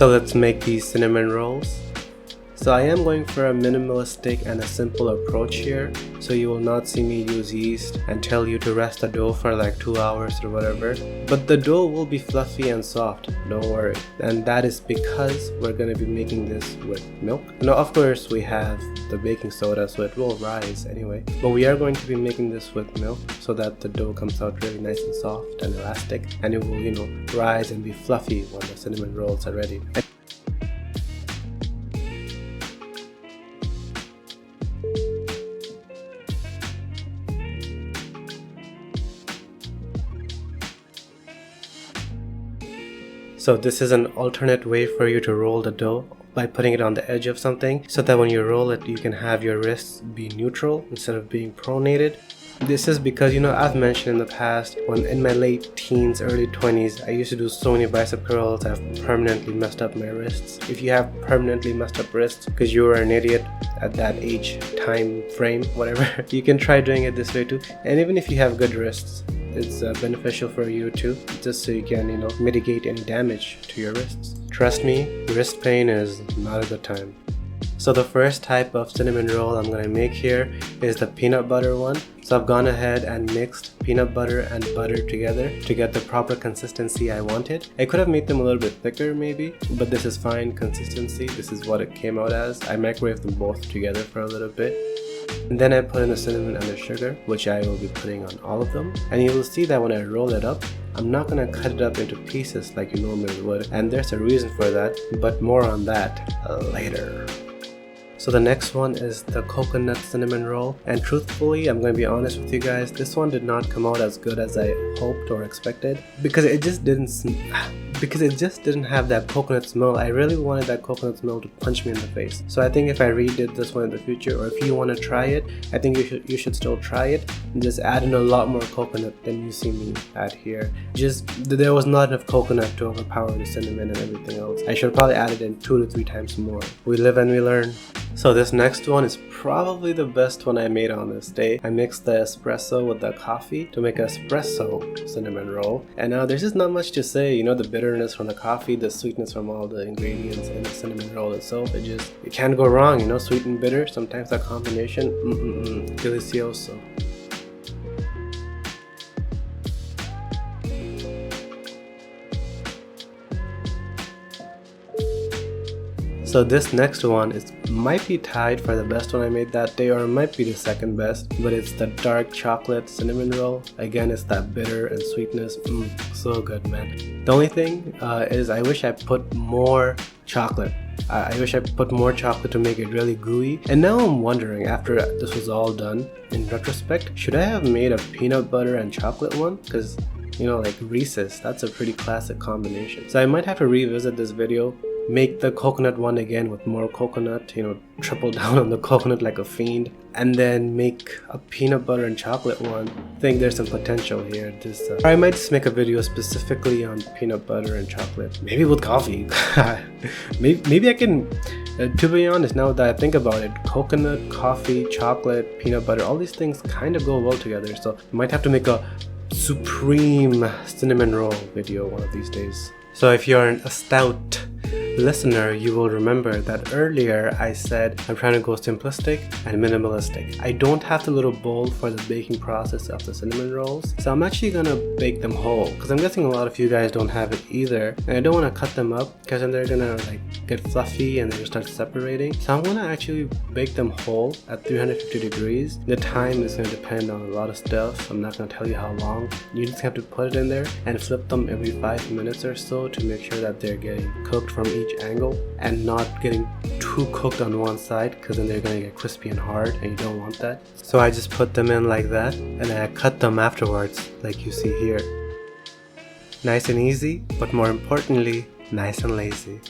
So let's make these cinnamon rolls. So I am going for a minimalistic and a simple approach here. So you will not see me use yeast and tell you to rest the dough for like 2 hours or whatever. But the dough will be fluffy and soft, don't worry. And that is because we're going to be making this with milk. Now of course we have the baking soda, so it will rise anyway. But we are going to be making this with milk so that the dough comes out really nice and soft and elastic. And it will, rise and be fluffy when the cinnamon rolls are ready. So this is an alternate way for you to roll the dough by putting it on the edge of something so that when you roll it you can have your wrists be neutral instead of being pronated. This is because I've mentioned in the past when in my late teens, early 20s I used to do so many bicep curls. I've permanently messed up my wrists. If you have permanently messed up wrists because you were an idiot at that age, time frame, whatever, you can try doing it this way too. And even if you have good wrists, it's beneficial for you too, just so you can mitigate any damage to your wrists. Trust me, wrist pain is not a good time. So the first type of cinnamon roll I'm going to make here is the peanut butter one. So I've gone ahead and mixed peanut butter and butter together to get the proper consistency I wanted. I could have made them a little bit thicker maybe, but this is fine consistency. This is what it came out as. I microwaved them both together for a little bit. And then I put in the cinnamon and the sugar, which I will be putting on all of them. And you will see that when I roll it up, I'm not going to cut it up into pieces like you normally would. And there's a reason for that, but more on that later. So the next one is the coconut cinnamon roll, and truthfully, I'm going to be honest with you guys, this one did not come out as good as I hoped or expected because it just didn't have that coconut smell. I really wanted that coconut smell to punch me in the face. So I think if I redid this one in the future, or if you want to try it, I think you should still try it and just add in a lot more coconut than you see me add here. Just there was not enough coconut to overpower the cinnamon and everything else. I should probably add it in 2 to 3 times more. We live and we learn. So this next one is probably the best one I made on this day. I mixed the espresso with the coffee to make an espresso cinnamon roll. And now there's just not much to say, the bitterness from the coffee, the sweetness from all the ingredients in the cinnamon roll itself. You can't go wrong, sweet and bitter. Sometimes that combination, delicioso. So this next one might be tied for the best one I made that day, or it might be the second best, but it's the dark chocolate cinnamon roll. Again, it's that bitter and sweetness, so good, man. The only thing is I wish I put more chocolate. I wish I put more chocolate to make it really gooey. And now I'm wondering, after this was all done, in retrospect, should I have made a peanut butter and chocolate one? Because, like Reese's, that's a pretty classic combination. So I might have to revisit this video, make the coconut one again with more coconut, triple down on the coconut like a fiend, and then make a peanut butter and chocolate one. I think there's some potential here. Or I might just make a video specifically on peanut butter and chocolate, maybe with coffee. maybe I can, to be honest, now that I think about it, coconut, coffee, chocolate, peanut butter, all these things kind of go well together. So I might have to make a supreme cinnamon roll video one of these days. So if you're a stout listener, you will remember that earlier I said I'm trying to go simplistic and minimalistic. I don't have the little bowl for the baking process of the cinnamon rolls, so I'm actually gonna bake them whole, because I'm guessing a lot of you guys don't have it either, and I don't want to cut them up because then they're gonna get fluffy and they start separating. So I'm gonna actually bake them whole at 350 degrees. The time is gonna depend on a lot of stuff. I'm not gonna tell you how long. You just have to put it in there and flip them every 5 minutes or so to make sure that they're getting cooked from each angle and not getting too cooked on one side, because then they're gonna get crispy and hard and you don't want that. So I just put them in like that, and then I cut them afterwards like you see here. Nice and easy, but more importantly, nice and lazy.